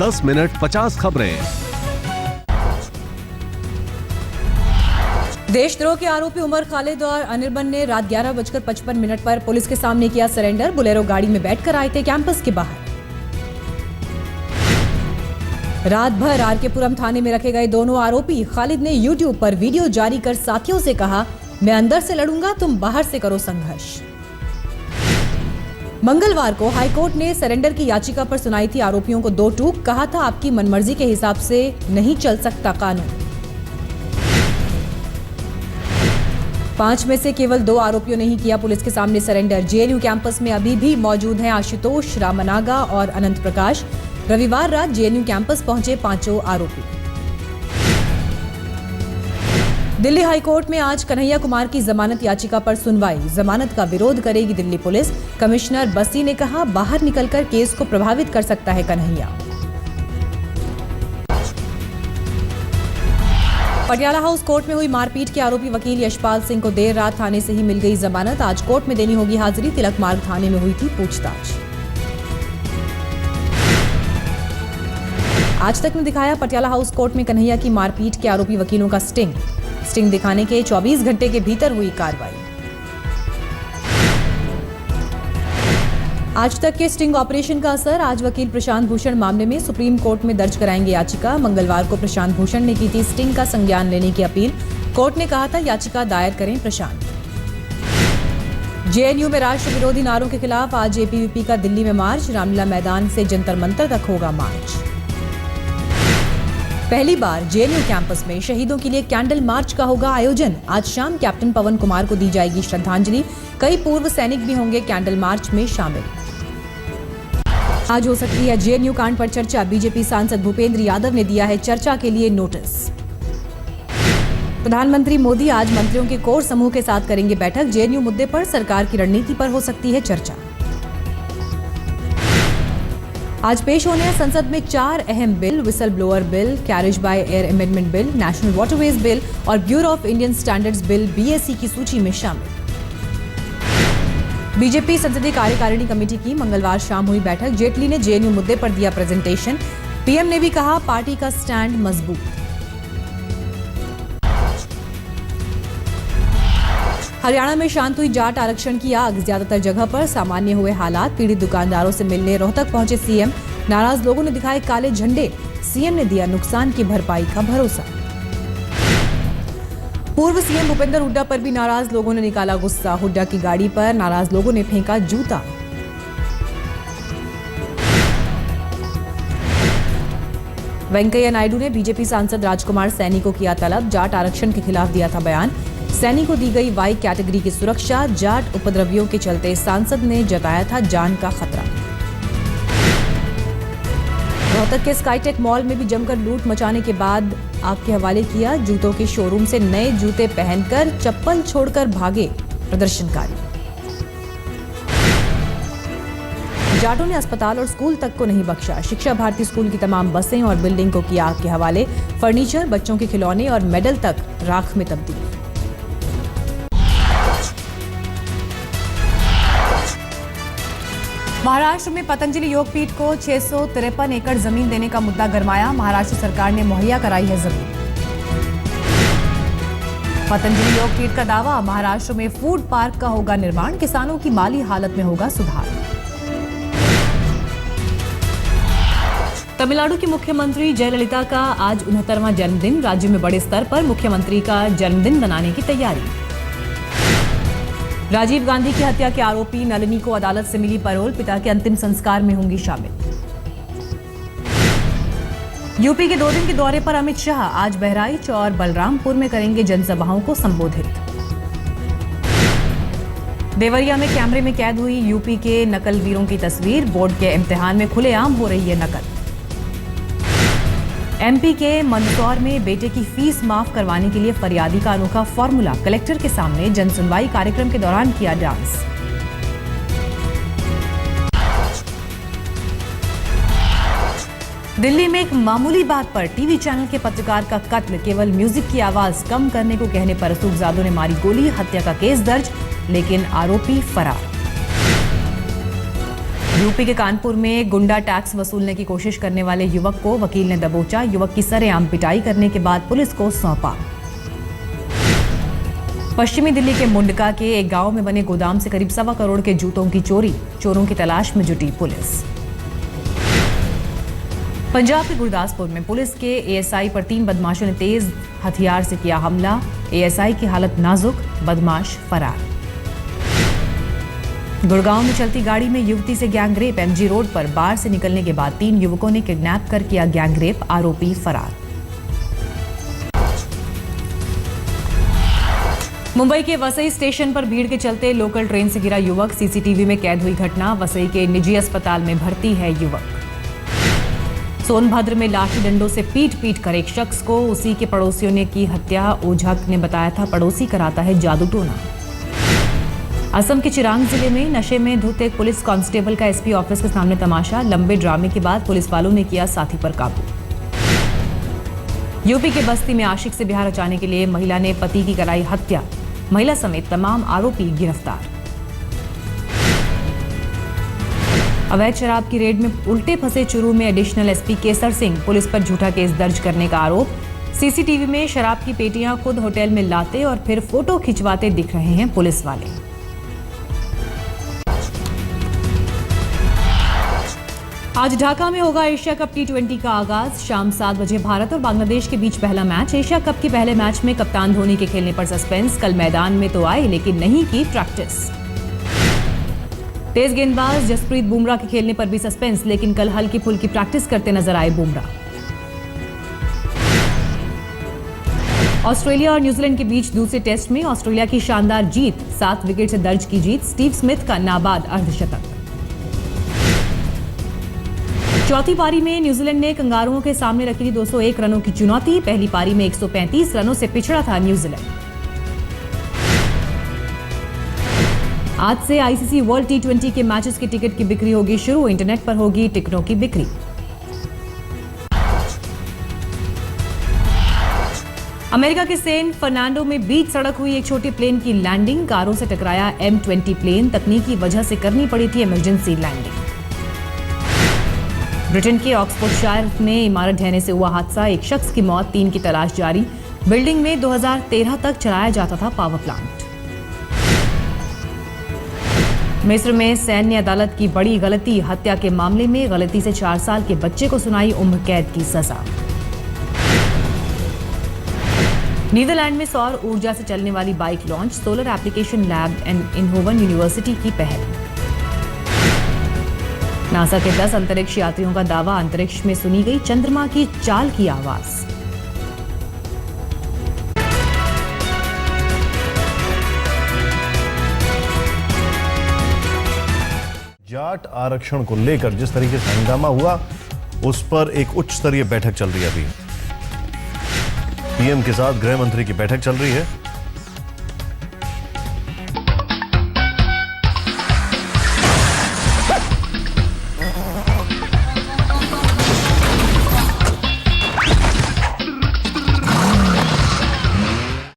10 minute 50 खबरें। देशद्रोह के आरोपी उमर खालिद और अनिर्बन ने रात 11:55 पर पुलिस के सामने किया सरेंडर। बुलेरो गाड़ी में बैठकर आए थे कैंपस के बाहर। रात भर आरकेपुरम थाने में रखे गए दोनों आरोपी। खालिद ने यूट्यूब पर वीडियो जारी कर साथियों से कहा, मैं अंदर से लड़ूंगा, तुम बाहर से करो संघर्ष। मंगलवार को हाईकोर्ट ने सरेंडर की याचिका पर सुनाई थी आरोपियों को 2 टूक। कहा था, आपकी मनमर्जी के हिसाब से नहीं चल सकता कानून। 5 में से केवल 2 आरोपियों ने ही किया पुलिस के सामने सरेंडर। जेएनयू कैंपस में अभी भी मौजूद हैं आशुतोष, रामनागा और अनंत प्रकाश। रविवार रात जेएनयू कैंपस पहुंचे 5 आरोपी। दिल्ली हाईकोर्ट में आज कन्हैया कुमार की जमानत याचिका पर सुनवाई। जमानत का विरोध करेगी दिल्ली पुलिस। कमिश्नर बसी ने कहा, बाहर निकलकर केस को प्रभावित कर सकता है कन्हैया। पटियाला हाउस कोर्ट में हुई मारपीट के आरोपी वकील यशपाल सिंह को देर रात थाने से ही मिल गई जमानत। आज कोर्ट में देनी होगी हाजिरी। तिलक मार्ग थाने में हुई थी पूछताछ। आज तक ने दिखाया पटियाला हाउस कोर्ट में कन्हैया की मारपीट के आरोपी वकीलों का स्टिंग दिखाने के 24 घंटे के भीतर हुई कार्रवाई। आज तक के स्टिंग ऑपरेशन का असर। आज वकील प्रशांत भूषण मामले में सुप्रीम कोर्ट में दर्ज कराएंगे याचिका। मंगलवार को प्रशांत भूषण ने की थी स्टिंग का संज्ञान लेने की अपील। कोर्ट ने कहा था, याचिका दायर करें प्रशांत। जेएनयू में राष्ट्र विरोधी नारों के खिलाफ आज एबीवीपी का दिल्ली में मार्च। रामलीला मैदान से जंतर मंतर तक होगा मार्च। पहली बार जेएनयू कैंपस में शहीदों के लिए कैंडल मार्च का होगा आयोजन। आज शाम कैप्टन पवन कुमार को दी जाएगी श्रद्धांजलि। कई पूर्व सैनिक भी होंगे कैंडल मार्च में शामिल। आज हो सकती है जेएनयू कांड पर चर्चा। बीजेपी सांसद भूपेंद्र यादव ने दिया है चर्चा के लिए नोटिस। प्रधानमंत्री मोदी आज मंत्रियों के कोर समूह के साथ करेंगे बैठक। जेएनयू मुद्दे पर सरकार की रणनीति पर हो सकती है चर्चा। आज पेश होने हैं संसद में 4 अहम bill. Whistle Blower Bill, Carriage by Air Amendment Bill, National Waterways Bill और Bureau of Indian Standards Bill BSE की सूची में शामिल। बीजेपी संसदीय कार्यकारिणी कमेटी की मंगलवार शाम हुई बैठक। जेटली ने जेएनयू मुद्दे पर दिया प्रेजेंटेशन। पीएम ने भी कहा, पार्टी का स्टैंड मजबूत। हरियाणा में शांत हुई जाट आरक्षण की आग। ज्यादातर जगह पर सामान्य हुए हालात। पीड़ित दुकानदारों से मिलने रोहतक पहुंचे सीएम। नाराज लोगों ने दिखाए काले झंडे। सीएम ने दिया नुकसान की भरपाई का भरोसा। पूर्व सीएम भूपेंद्र हुड्डा पर भी नाराज लोगों ने निकाला गुस्सा। हुड्डा की गाड़ी पर नाराज लोगों ने फेंका जूता। वेंकैया नायडू ने बीजेपी सांसद राजकुमार सैनी को किया तलब। जाट आरक्षण के खिलाफ दिया था बयान। सैनी को दी गई वाई कैटेगरी की सुरक्षा। जाट उपद्रवियों के चलते सांसद ने जताया था जान का खतरा। रोहतक के स्काईटेक मॉल में भी जमकर लूट मचाने के बाद आपके हवाले किया। जूतों के शोरूम से नए जूते पहनकर चप्पल छोड़कर भागे प्रदर्शनकारी। जाटों ने अस्पताल और स्कूल तक को नहीं बख्शा। शिक्षा भारती स्कूल की तमाम बसें और बिल्डिंग को किया आग के हवाले। फर्नीचर, बच्चों के खिलौने और मेडल तक राख में तब्दील। महाराष्ट्र में पतंजलि योगपीठ को 653 एकड़ जमीन देने का मुद्दा गरमाया। महाराष्ट्र सरकार ने मुहैया कराई है जमीन। पतंजलि योगपीठ का दावा, महाराष्ट्र में फूड पार्क का होगा निर्माण। किसानों की माली हालत में होगा सुधार। तमिलनाडु की मुख्यमंत्री जयललिता का आज 69वां जन्मदिन। राज्य में बड़े स्तर पर मुख्यमंत्री का जन्मदिन मनाने की तैयारी। राजीव गांधी की हत्या के आरोपी नलिनी को अदालत से मिली पैरोल। पिता के अंतिम संस्कार में होंगी शामिल। यूपी के 2 दिन के दौरे पर अमित शाह आज बहराइच और बलरामपुर में करेंगे जनसभाओं को संबोधित। देवरिया में कैमरे में कैद हुई यूपी के नकलवीरों की तस्वीर। बोर्ड के इम्तिहान में खुलेआम हो रही है नकल। एमपी के मंदसौर में बेटे की फीस माफ करवाने के लिए फरियादी का अनोखा फॉर्मूला। कलेक्टर के सामने जनसुनवाई कार्यक्रम के दौरान किया डांस। दिल्ली में एक मामूली बात पर टीवी चैनल के पत्रकार का कत्ल। केवल म्यूजिक की आवाज कम करने को कहने पर रसूखजादों ने मारी गोली। हत्या का केस दर्ज, लेकिन आरोपी फरार। यूपी के कानपुर में गुंडा टैक्स वसूलने की कोशिश करने वाले युवक को वकील ने दबोचा। युवक की सरेआम पिटाई करने के बाद पुलिस को सौंपा। पश्चिमी दिल्ली के मुंडका के एक गांव में बने गोदाम से करीब 1.25 करोड़ के जूतों की चोरी। चोरों की तलाश में जुटी पुलिस। पंजाब के गुरदासपुर में पुलिस के एएसआई पर 3 बदमाशों ने तेज हथियार से किया हमला। एएसआई की हालत नाजुक, बदमाश फरार। गुड़गांव में चलती गाड़ी में युवती से गैंगरेप। एमजी रोड पर बार से निकलने के बाद 3 युवकों ने किडनैप कर किया गैंगरेप। आरोपी फरार। मुंबई के वसई स्टेशन पर भीड़ के चलते लोकल ट्रेन से गिरा युवक। सीसीटीवी में कैद हुई घटना। वसई के निजी अस्पताल में भर्ती है युवक। सोनभद्र में लाठी डंडों से पीट कर एक शख्स को उसी के पड़ोसियों ने की हत्या। ओझा ने बताया था पड़ोसी कराता है जादू टोना। असम के चिरांग जिले में नशे में धुत एक पुलिस कांस्टेबल का एसपी ऑफिस के सामने तमाशा। लंबे ड्रामे के बाद पुलिस वालों ने किया साथी पर काबू। यूपी के बस्ती में आशिक से ब्याह रचाने के लिए महिला ने पति की कराई हत्या। महिला समेत तमाम आरोपी गिरफ्तार। अवैध शराब की रेड में उल्टे फंसे चुरू में additional SP Kesar Singh. Police पर झूठा केस दर्ज करने का आरोप। सीसीटीवी में शराब की पेटियां खुद होटल में लाते और फिर फोटो खिंचवाते दिख रहे हैं पुलिस वाले। आज ढाका में होगा एशिया कप T20 का आगाज। शाम 7 बजे भारत और बांग्लादेश के बीच पहला मैच। एशिया कप के पहले मैच में कप्तान धोनी के खेलने पर सस्पेंस। कल मैदान में तो आए लेकिन नहीं की प्रैक्टिस। तेज गेंदबाज जसप्रीत बुमराह के खेलने पर भी सस्पेंस, लेकिन कल हल्की फुल्की प्रैक्टिस करते नजर आए बुमराह। ऑस्ट्रेलिया और न्यूजीलैंड के बीच दूसरे टेस्ट में ऑस्ट्रेलिया की शानदार जीत। 7 विकेट से दर्ज की जीत। स्टीव स्मिथ का नाबाद अर्धशतक। चौथी पारी में न्यूजीलैंड ने कंगारुओं के सामने रखी थी 201 रनों की चुनौती। पहली पारी में 135 रनों से पिछड़ा था न्यूजीलैंड। आज से आईसीसी वर्ल्ड T20 के मैचेस की टिकट की बिक्री होगी शुरू। इंटरनेट पर होगी टिकटों की बिक्री। अमेरिका के सैन फर्नांडो में बीच सड़क हुई एक छोटी प्लेन की लैंडिंग। कारों से टकराया M20 प्लेन। तकनीकी वजह से करनी पड़ी थी इमरजेंसी लैंडिंग। ब्रिटेन के ऑक्सफोर्डशायर में इमारत ढहने से हुआ हादसा। एक शख्स की मौत, 3 की तलाश जारी। बिल्डिंग में 2013 तक चलाया जाता था पावर प्लांट। मिस्र में सैन्य अदालत की बड़ी गलती। हत्या के मामले में गलती से 4 साल के बच्चे को सुनाई उम्र कैद की सजा। नीदरलैंड में सौर ऊर्जा से चलने वाली bike launch. Solar Application Lab and इनहोवन यूनिवर्सिटी की पहल। नासा के 10 अंतरिक्ष यात्रियों का दावा। अंतरिक्ष में सुनी गई चंद्रमा की चाल की आवाज। जाट आरक्षण को लेकर जिस तरीके से हंगामा हुआ, उस पर एक उच्च स्तरीय बैठक चल रही है। अभी पीएम के साथ गृह मंत्री की बैठक चल रही है।